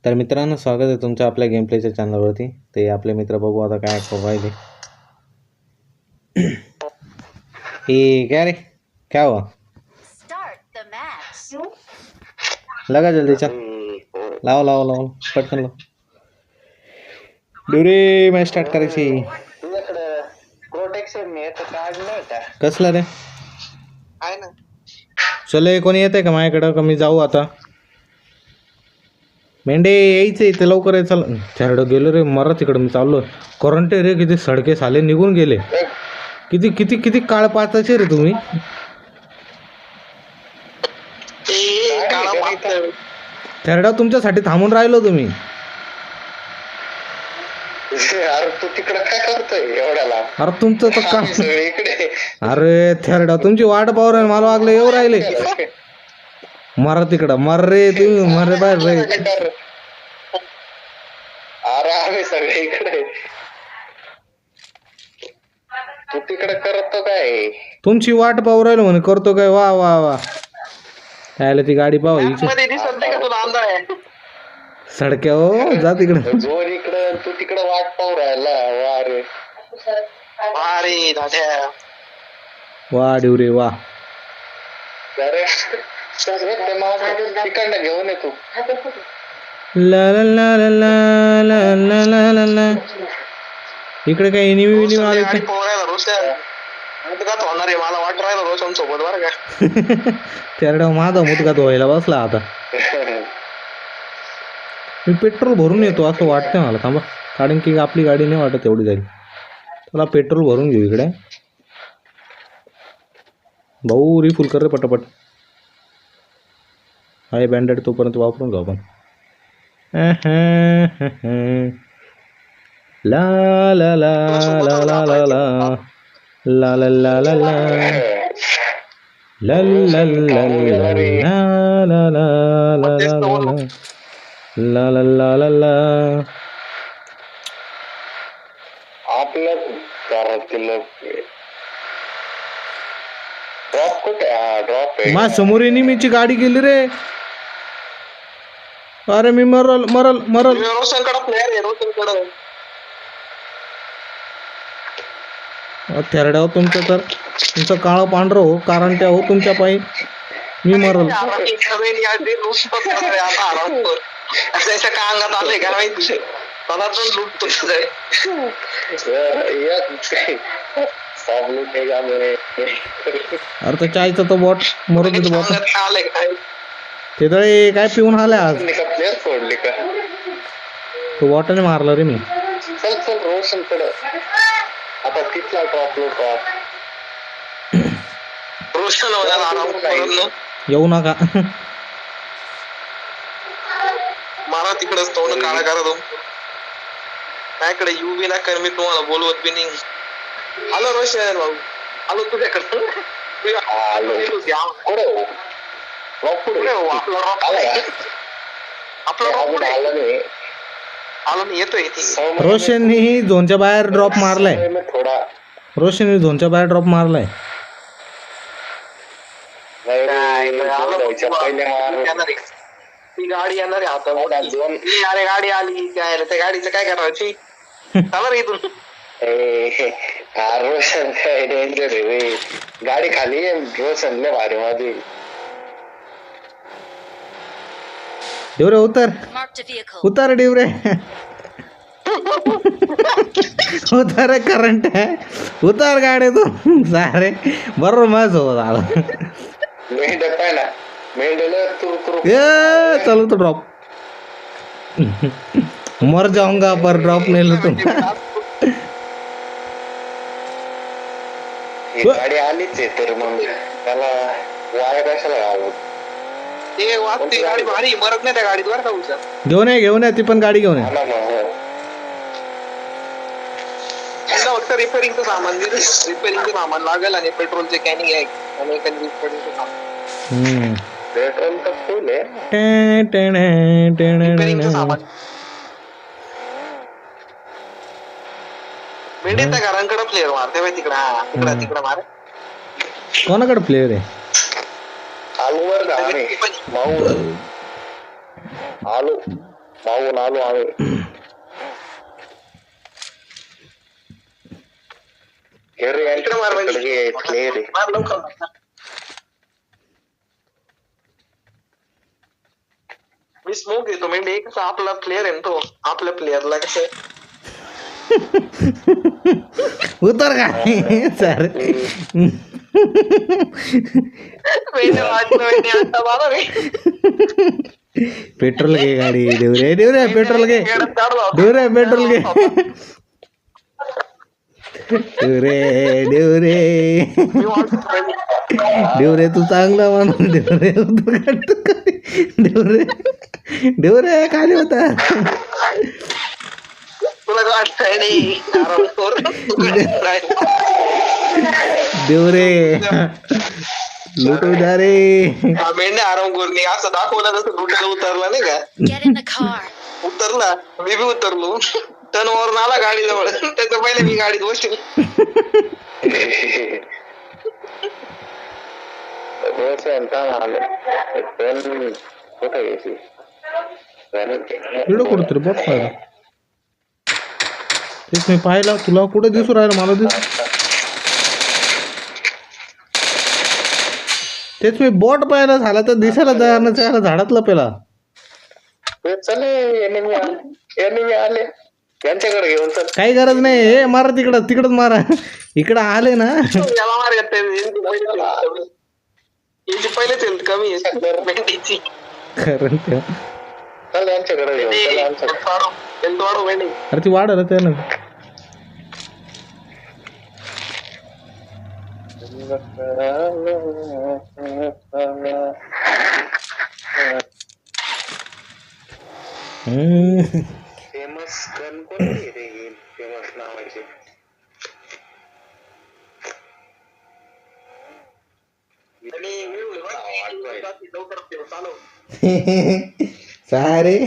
तर मित्रांनो, स्वागत आहे तुमचं आपल्या गेम प्लेच्या चॅनलवरती. ते आपले मित्र बघू आता काय करू राहिले. हे क्या रे, क्या हुआ? लगा जल्दी, चल लाव लाव लाव पटकन लाव. डुरे मॅच स्टार्ट करायची. कसला रे? आहे ना. चले, कोणी येते का माझ्याकडं? का मी जाऊ आता? मेंढे यायचे इथे लवकर आहे. चल चारडं गेलो रे, मरा तिकडं मी चाललो. करंट रे, किती सडके साले निघून गेले. किती किती किती काळ पाचाचे रे तुम्ही. चारडा तुमच्यासाठी थांबून राहिलो तुम्ही. अरे तू तिकडे काय करतोय एवढ्याला? अरे तुमचं तर काम. इकडे अरे थेरडा तुमची वाट पाहू राहील, मला वागलं येऊ राहिले. मरा तिकडं, मर रे तुम्ही, मर रे बाहेर रे. अरे आम्ही सगळे इकडे, तू तिकडे करतो काय? तुमची वाट पाहू राहिलो म्हणे, करतो काय? वा वा वा. त्याला ती गाडी पाहू हिची. सडक्या हो, जा तिकडं. जोर इकडं, तू तिकडं वाट पाहू राहिला. वा रे वा डिवरे वा. अरे तिकडनं घेऊन ये तू. ला ला ला ला ला ला ला ला ला. इकडे काय एनिमी आले का? मला वाट राहिला रोशन सोबत बरं का. तेरडा माझा मुतगा धुवायला बसला आता. मी पेट्रोल भरून येतो असं वाटतं मला. थांबा, कारण की आपली गाडी नाही वाटत एवढी जाईल. चला पेट्रोल भरून घेऊ इकडे. भाऊ रिफुल कर रे पटापट. हाय बँडेड तोपर्यंत वापरून जाऊ आपण. ला ला ला ला ला ला ला ला ला ला ला ला ला ला ला ला ला ला ला. आपलं ड्रॉप कुठे? ड्रॉप आहे. मा समोर एनिमीची गाडी गेली रे. अरे मी मरल मरल मरल. थेरड्या तुमचं तर, तुमचं काळं पांढरं हो, कारण त्या हो तुमच्या पायी मी मरल. अंगात आले का माहिती? मला पण लुटतो. अरे तर चायचं तो बॉट मरू दे. बॉट ते तळे काय पिऊन आलाय आज. प्लेअर सोडले का? तो बॉटाने मारला रे मी. चल चल रोशन कडे आता तिथला ड्रॉप लो ड्रॉप. रोशन येऊ नका. मला तिकडेच तोंड काळा करा तो. माझ्याकडे येऊ बी ना कर, मी तुम्हाला बोलवत बी नाही. आलो रोशन भाऊ, आलो तुझ्याकडे. रोशननी झोनच्या बाहेर ड्रॉप मारलाय. रोशननी झोनच्या बाहेर ड्रॉप मारलाय. ती गाडी येणार आहे आता. अरे गाडी आली काय? त्या गाडीचं काय करायची? चला रे इथून. रोशन काय डेंजर आहे रे. गाडी खाली रोशन लय भारी माझी. डिवरे उतर उतर डिवरे. उतर करंट आहे. उतर गाडी तू सारे बरोबर माझ होत आला. मेंढ पाय ना, मेंढ्याला चलो तो ड्रॉप. मर जाऊंगा पर ड्रॉप नाही लो तुम. गाडी आलीच आहे तर मग त्याला वाया कशाला घालू? ते वाचती गाडी भारी मरत नाही त्या गाडीत बरं का उचल. घेऊन ये ती पण गाडी घेऊन ये. फक्त रिपेअरिंगचं सामान दिलं. रिपेअरिंगचं सामान लागेल आणि पेट्रोलचे कॅनिंग आहे आणि पेट्रोल तर फुल आहे. रिपेअरिंगचं सामान मेंढी त्या घरांकडे प्लेअर मारते बाई तिकडं. तिकडं मार. कोणाकडे प्लेअर आहे? आलू वर आलो. मागून आलो आम्ही. मी स्मोक घेतो म्हणजे कसं आपला प्लेअर आहे ना तो, आपल्या प्लेअरला कसं उतर काय सर पेट्रोल घे गाडी देवरे देवरे पेट्रोल घे देवरे पेट्रोल घे देवरे देवरे देवरे तू चांगला माणूस देवरे देवरे देवरे खाली होता तुला काय वाटतंय देवरे लुटू जा रे मेंढे आराम करून असं दाखवलं तसं लुटायला उतरला नाही का. Get in the car. उतरला मी बी उतरलो टर्न वरून आला गाडी जवळ त्याच्या पहिले मी गाडीत बसलो. व्हिडिओ कुठं बघ पाहिला तेच मी पाहिला तुला कुठे दिसू राहिला मला तेच मी बोट पाहायला झाला तर दिसायला तयार नसायला झाडातला पेला आले त्यांच्याकडे घेऊन चल. काही गरज नाही हे मारा तिकडं तिकडच मारा इकडं आले ना याला मार याची पहिलेच हेल्थ कमी आहे मेंढीची. खरं त्या चल यांच्याकडे हेल्थ वाढव मेंढी. अरे ती वाढ त्यानं फेमस गन कोणती रे फेमस नावाची. सारे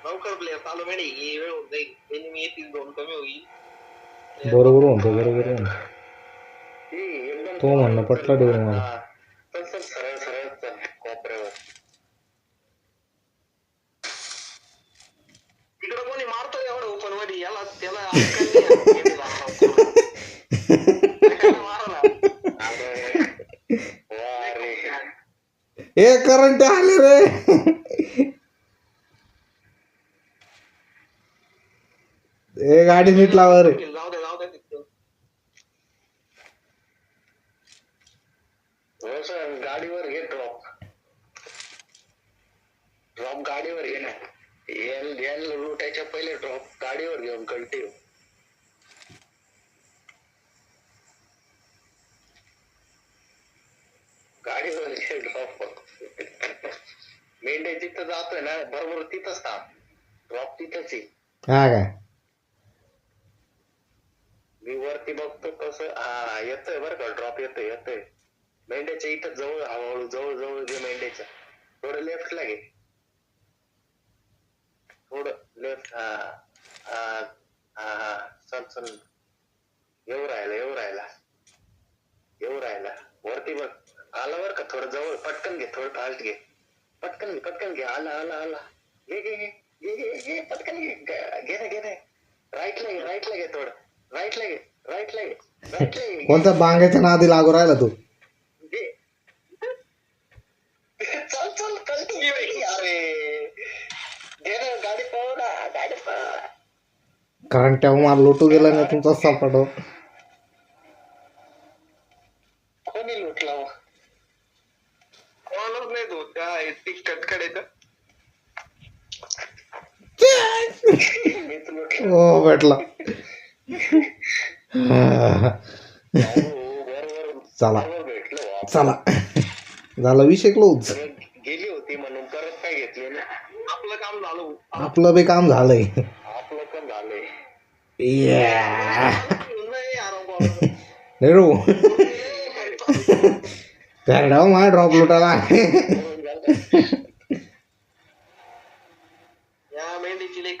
लवकर प्लेअर चालू मेंढी ही वेळ होत जाईल एनिमी येतील दोन कमी होईल. बरोबर म्हणतो बरोबर म्हणतो तो म्हणणं पटला देऊ मला सरळ सरळ चल कोपऱ्यावर. तिकडं कोणी मारतोय एवढं ओपन मध्ये याला त्याला ए करंट आले रे ए गाडी नीट लावा रे. जाऊ दे गाडीवर घे ड्रॉप गाडीवर घे ना. एल लुटायच्या पहिले ड्रॉप गाडीवर घेऊन कंटिन्यू. गाडीवर घे ड्रॉप. मेंढे जिथं जातोय ना बरोबर तिथंच थांब ड्रॉप तिथंच आहे. हा काय मी वरती बघतो कसं हा येतोय बरं का ड्रॉप येतोय मेंढ्याच्या इथं जवळ हळूहळू जवळ जे मेंढ्याच्या थोडं लेफ्टला घे थोडं लेफ्ट. हा चल येऊ राहिला वरती बघ आला बर का थोडं जवळ पटकन घे थोडं फास्ट घे पटकन घे आला घे पटकन घे ना राईटला घे थोडं राईटला घे कोणत्या बांग्याच्या नादी लागू राहिला तू चल अरे घे ना गाडी पळव कारण तेव्हा मला लुटू गेला ना तुमचा सापडो कोणी लुटला कोणालाच नाही तो त्या कटकडे ओ भेटला चला झाला विषय क्लोज. गेली होती म्हणून परत काय घेतले ना आपलं काम झालं आपलं बी काम झालंय नेहरू गाडाव मा ड्रॉप लुटाला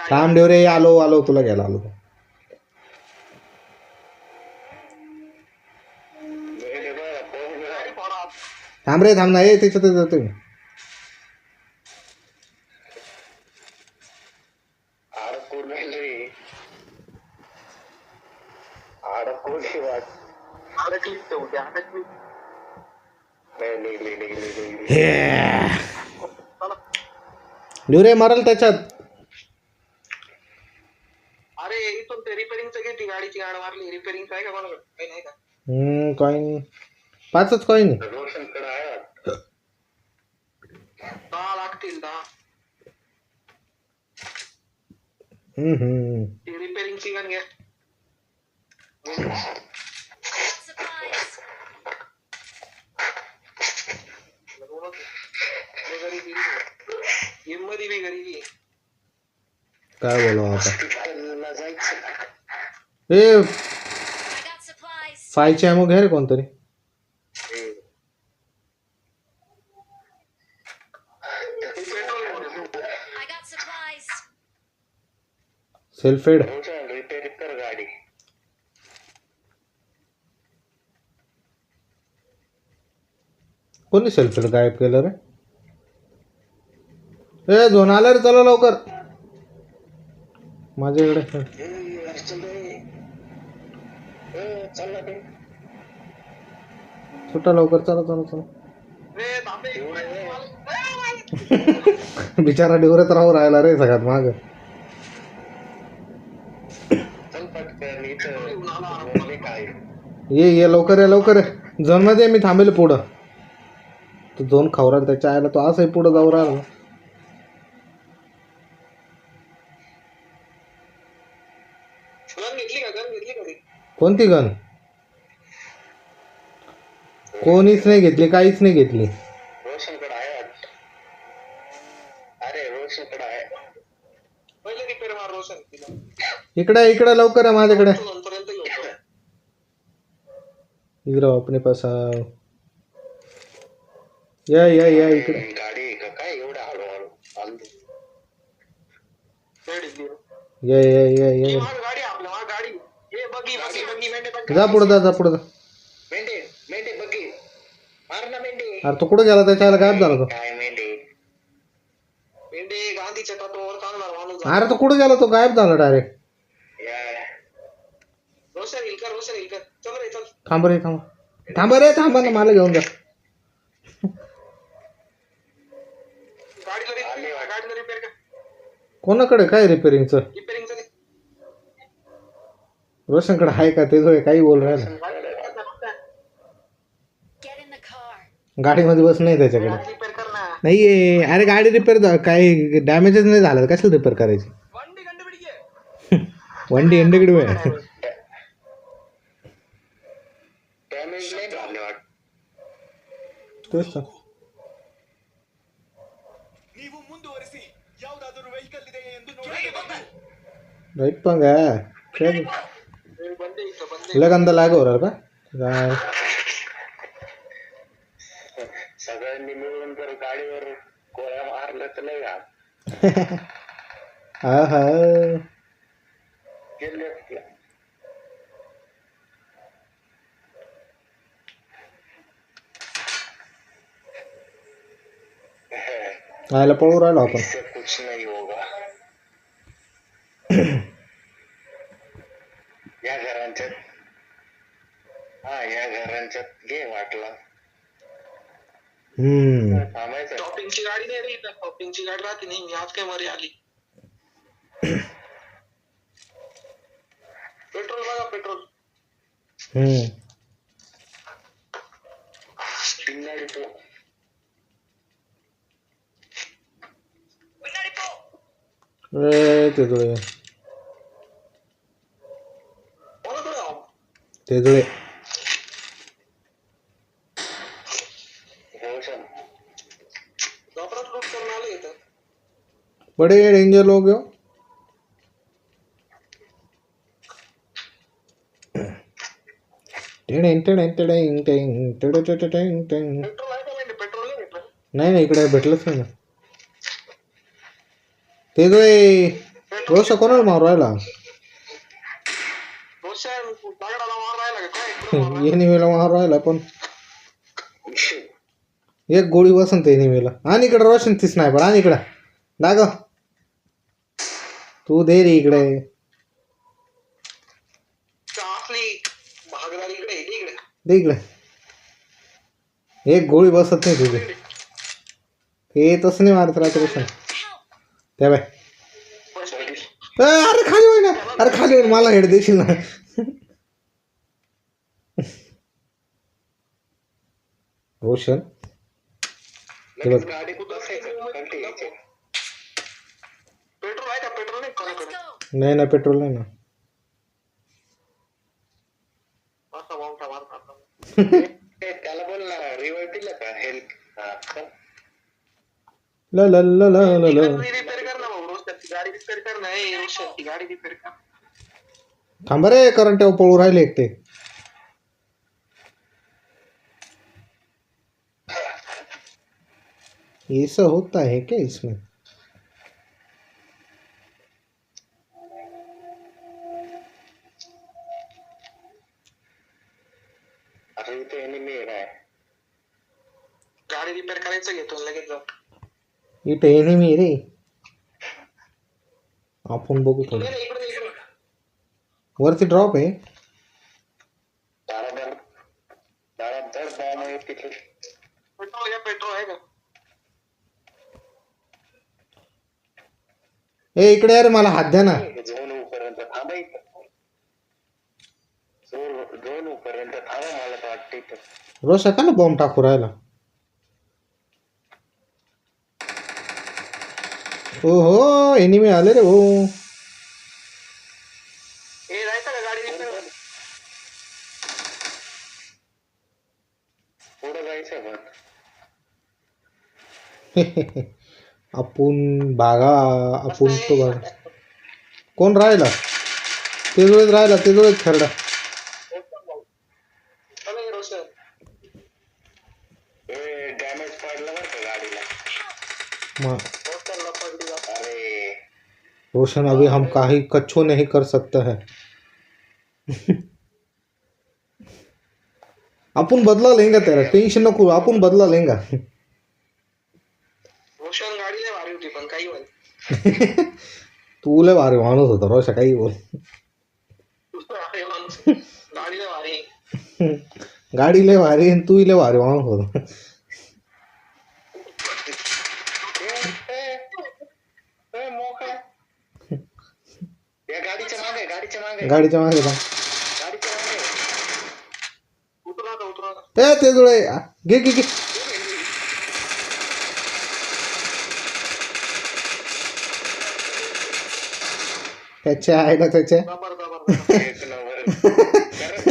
थांब देव रे आलो तुला घ्यायला आलो. थांब ना त्याच्यात जातो उडून राहिलं रे. अडकवली वाट. अडकली तेवढी अडकली. रे मारल त्याच्यात. अरे इथून ते रिपेअरिंगचं घेतली गाडीची गाड मारली. रिपेअरिंगचं आहे का मला काही नाही का? काही नाही. 5च कॉईन. रोशनकडे आहे 10 लागतील 10. ती रिपेअरिंगची गन घ्या. काय बोलावं आता. ए 5ची ॲमो घ्या रे कोणतरी. Self add. रिपेअर कर गाडी. कोणी सेल्फ एड गायब केलं रे. ए झोन आला रे, चला लवकर माझ्याकडे. सुटा लवकर, चला चला चला. बिचारा डिवरत राहू राहिला रे सगळ्यात माग. ये लवकर, ये लवकर. झोन मध्ये मी थांबेल पुढं. तो झोन खाऊ राहिला त्याच्या आयला, तो असंही पुढं जाऊ राहिला. कोणती गन? कोणीच नाही घेतली, काहीच नाही घेतली. रोशनकडे आहे. अरे रोशनकडे आहे. पहिले रिपेअर मार रोशन. इकडे इकडे लवकर आहे माझ्याकडे. इधर अपने पास या या या इकडे. गाडी का काय एवढा हळूहळू या या या या. गाडी आपल्या गाडी. हे बगी बगी बगी मेंढे. जा पुढे, जा पुढे. मेंढे मेंढे बगी मार ना मेंढे. अरे तो कुठे गेला, त्याच्या गायब झाला तो. काय मेंढे? मेंढे गांधीच्या तत्वावर चालणार माणूस. अरे तो कुठे गेला, तो गायब झाला डायरेक्ट. रोशन इलकर, रोशन इलकर. चल रे चल. थांब रे, थांब रे, थांब ना, मला घेऊन जा. गाडीला रिपेअर कर. कोणाकडे काय रिपेअरिंगचं? रिपेअरिंगचं रोशनकडे आहे का? ते काही बोल राहिला. गाडीमध्ये बस नाही त्याच्याकडे. रिपेअर कर ना. नाहीये. अरे गाडी रिपेअर, काही डॅमेजच नाही झालं, कशाला रिपेअर करायची? वंडी ಎಂಡಗಡೆ डॅमेज नाही झाले वाटतं. तेच तर. ನೀವು ಮುಂದುವರಿಸಿ ಯಾವುದಾದರೂ ವೆಹಿಕಲ್ ಇದೆ ಎಂದು ನೋಡಿ. राईट पण काय बंदे लगंदा लाग हो का काय? सगळ्यांनी मिळून जर गाडीवर गोळ्या मारल्या तर नाही घाल. हा हा. गेले आयला पळू राहिलो आपण. कुछ नाही होगा. या घरांच्यात या घरांच्यात घे वाटला. थांबायचं. शॉपिंगची गाडी नाही रे इथं. शॉपिंगची गाडी राहते नाही. मी आज काय मरी आली. पेट्रोल बघा पेट्रोल. पिन्नाडी तो. ते जुळे ते जुळे. बड़े डेंजर लोग हो. नाही नाही इकडे भेटलंच नाही ना. ते जो रोषा कोणाला मारू राहिला? एनिमेला मारू राहिला पण एक गोळी बसन ते एनिमेला. आणि इकडे रोशन ती स्नायपर. आणि इकडे दाग तू दे रे इकडे. असली भागदार इकडे आहे, इकडे दे इकडे. एक गोळी बसत नाही तुझी. हे तसं नाही मारत राहतो रोशन. त्या बाय. अरे खाली होय ना. अरे खाली होईल मला हेड देशील ना. रोशन हे बघ. गाडी कुठं असायचं पेट्रोल आहे का? पेट्रोल नाही कोणाकडे? नाही ना पेट्रोल नाही ना. असा वावटा मारता. त्याला बोल ना रिवाइव दिलं का हेल्थ. ला ला ला ला ला ला. रिपेअर कर ना भाऊ. रोशन गाडी रिपेअर कर ना. रोशन ती गाडी रिपेअर कर. थांबा रे करंट पळू राहिले एकटे. ऐसा होता है क्या इसमें? अरे इथे एनिमी आहे. गाडी रिपेअर करायचं घेतो लगेच जाऊ. इथे एनिमी रे. आपण बघू थोडं. वरती ड्रॉप आहे. पेट्रोल आहे का? ए इकडे अरे मला हात द्या ना. झोन पर्यंत थांबायचं. झोन पर्यंत थांबा मला तर वाटतं इथं. रोशा का ना बॉम्ब टाकू राहिला. ओहो एनिमी आले रे. हो ए जायचं का गाडी रिपेअर? पुढं जायचं पण. आपण बागा. आपण तो बागा. कोण राहिला? ते जुळेच राहिला. ते जुळेच खरडा. डॅमेज पडला बरं का गाडीला. अरे रोशन अभी हम काही कच्छो नहीं कर सकते हैं. आपण बदला लेंगा तेरा. टेन्शन नको. आपण बदला लेंगा. रोशन गाडी लय भारी होती पण काही म्हण. तू लय भारी माणूस होता रोशा. काही बोल. गाडी लय भारी. गाडी लय भारी आणि तू लय भारी माणूस होता. गाडीच्या मागे गाडीच्या मागे गाडीच्या मागे जा. गाडीच्या मागे. उतरा ना उतरा ना. ए ते जुळे घे घे घे. त्याच्या आहे ना त्याच्या. जबर जबर एक नंबर.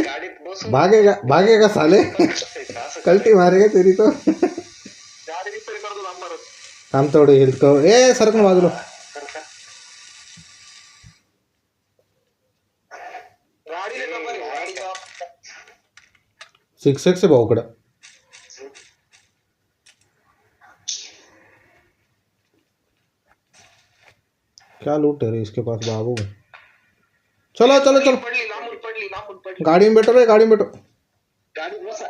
गाडीत बसून भागेगा साले. कल्टी मारेगा तेरी तो. गाडी रिपेअर करतो नंबर. थांब थोडं हेल्थ कर. ए सरकून बाजूला. गाडी लय नंबर आहे. गाडीचा 6x है भाऊकडं. क्या लूट है रे इसके पास बाबू. चलो चलो चलो. पडली लांबून पडली लांबून पडली. गाड़ी में बैठो रे. गाड़ी में बैठो. गाडी बसा.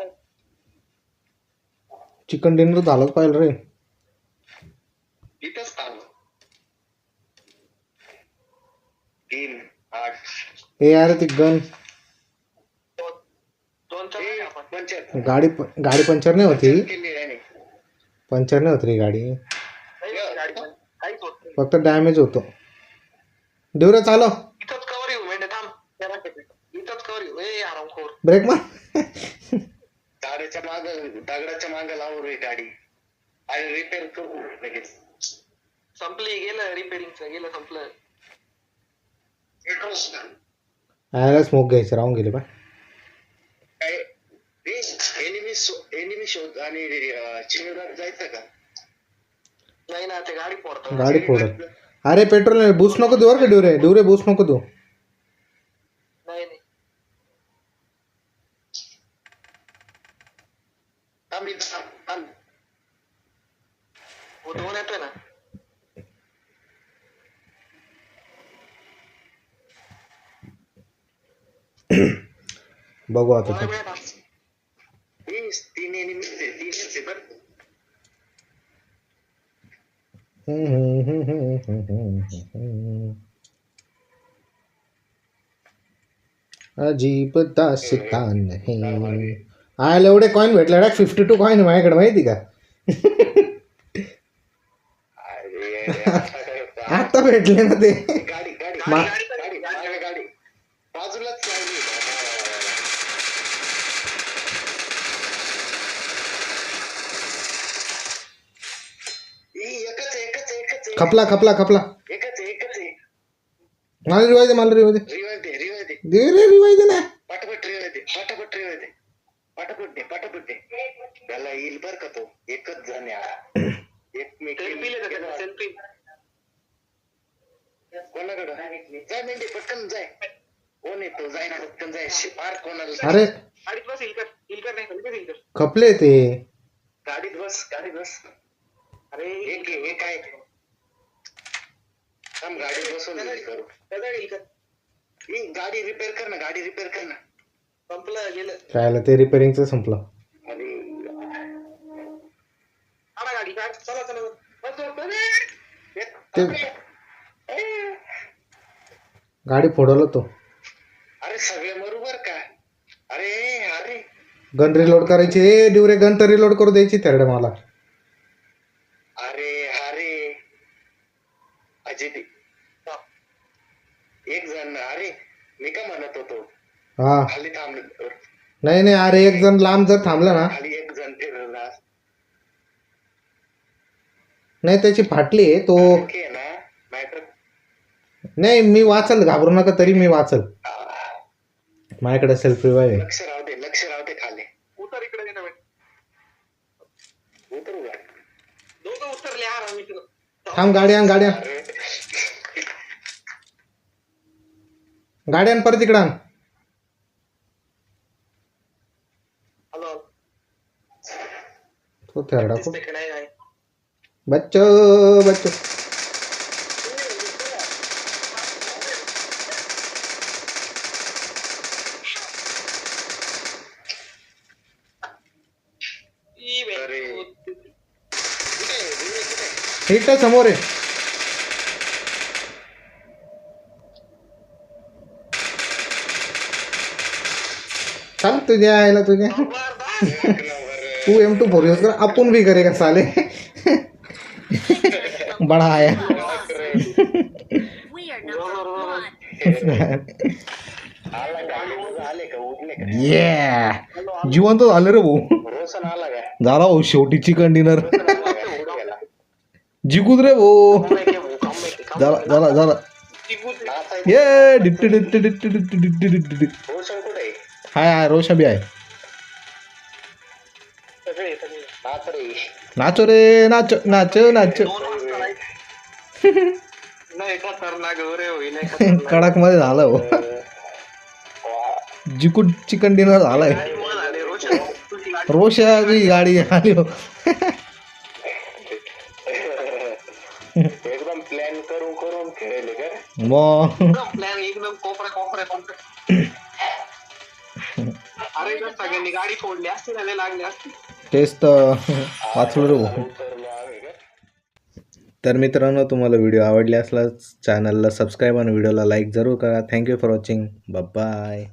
चिकन डिनर झालंच पाहिजे रे. इथंच थांब. 3 8 ए यार ती गन. दोन चार आपण पंचायत गाडी पंचर नाही होती. केली आहे. पंचर नाही होत रे गाडी. गाडी पण काहीच होत नाही. फक्त डॅमेज होतो. डिवरे चालो. इथंच कवर येऊ म्हणजे थांब. इथंच कवर येऊ. ए आरामखोर. ब्रेक मार. गाडीच्या माग दगडाच्या माग लावू रे गाडी. आणि रिपेअर करू लगेच. संपली गेलं रिपेअरिंगचं गेलं संपलं. आयला स्मोक घ्यायचं राहून गेले बा. काय एनिमी शोध आणि चिमण्यात जायचं का? नाही ना ते गाडी फोडतात. गाडी फोडत. अरे पेट्रोल नाही. बूस्ट नको देऊ बरं का डिवरे. डिवरे बूस्ट नको देऊ. नाही नाही थांब. हो दोन येतोय ना. बघू आता तो. 3 एनिमी 3 बरं. अजीब दास्तान है. आयला एवढे कॉईन भेटले डायरेक्ट 52 कॉईन आहे माझ्याकडे माहिती का. अरे आता काय होतं? आता भेटले ना ते. गाडी गाडी मा- गाडी गाडी मागे गाडी बाजूलाच लावली. एकच आहे, एकच आहे, एकच आहे. खपला खपला खपला. एकच आहे, एकच आहे. मला रिवाज दे, मला रिवाज दे. रिवाज दे, रिवाज दे. दे रे रिवाज दे ना. पटापट रिवाज दे, पटापट रिवाज दे. पटापट दे, पटापट दे. त्याला येईल बर का तो. एकच जण आहे. सेल्फी कोणाकडं जाय मेंढे पटकन जाय. कोण येतो जाय ना पटकन जाय. फार कोणाला अरे गाडीत बस. इलकर नाही खपले ते. गाडीत बस, गाडीत बस. अरे एक घे, एक आहे. थांब गाडी बसून करू. ही गाडी रिपेअर कर ना, गाडी रिपेअर कर ना. संपलं गेलं. कायला ते रिपेअरिंगचं संपलं. अरे गाडी काय चला चला ते गाडी फोडवलं तो. अरे सगळे बरोबर का. अरे अरे गन रिलोड करायची. ए डिवरे गन तर रिलोड करू द्यायची तेरडे मला. अरे अरे अजित एक जण. अरे मी का म्हणत होतो हा खाली थांबलो. नाही नाही अरे एक जण लांब जर थांबला ना. खाली एक जण फिरला नाही त्याची फाटली आहे तो. आहे ना मॅटर. नाही मी वाचल, घाबरू नका. तरी मी वाचल. माझ्याकडे सेल्फ रिवाईव्ह आहे. लक्ष राहू दे, लक्ष राहू दे. खाली उतर इकडे ये ना. उतर दोघं उतरले. हा मी तुला थांब गाडी आण, गाडी आण, अरे गाडी आण परत इकडं आण. हॅलो तो तेरडा खूप. नाही नाही बच्चो बच्चो. अरे इथं समोर आहे. चाल तुझ्या आयला तुझ्या. तू M24 यूज कर, आपण भी करेगा साले. बड़ा आया. We are number one. आले का उठले का ये जिवंत झालं रे भाऊ. रोशन आला का झाला भाऊ शेवटी चिकन डिनर. उडू गेला. जिंकूत रे भाऊ. झाला झाला झाला. ये डिट्टी डिट्टी डिट्टी डिट्टी डिट्टी डिट्टी. रोशन कुठे आहे? हाय हाय रोशा भी आहे. नाच रे. नाचो रे नाचो नाचो नाचो. नाही खतरनाक रे होईल. कडक मध्ये झालं हो. जिकूट चिकन डिनर झालाय. रोशा बी गाडी आली हो. एकदम प्लॅन करून करून खेळले का. मग प्लॅन एकदम कोपऱ्या अरे सगळ्यांनी गाडी फोडली असती ना, लागली असती. तेच तर वाचलो रे भाऊ. तर मित्रांनो तुम्हाला व्हिडिओ आवडले असल्यास चॅनलला सबस्क्राईब आणि व्हिडिओला लाईक जरूर करा. Thank you for watching. बाय.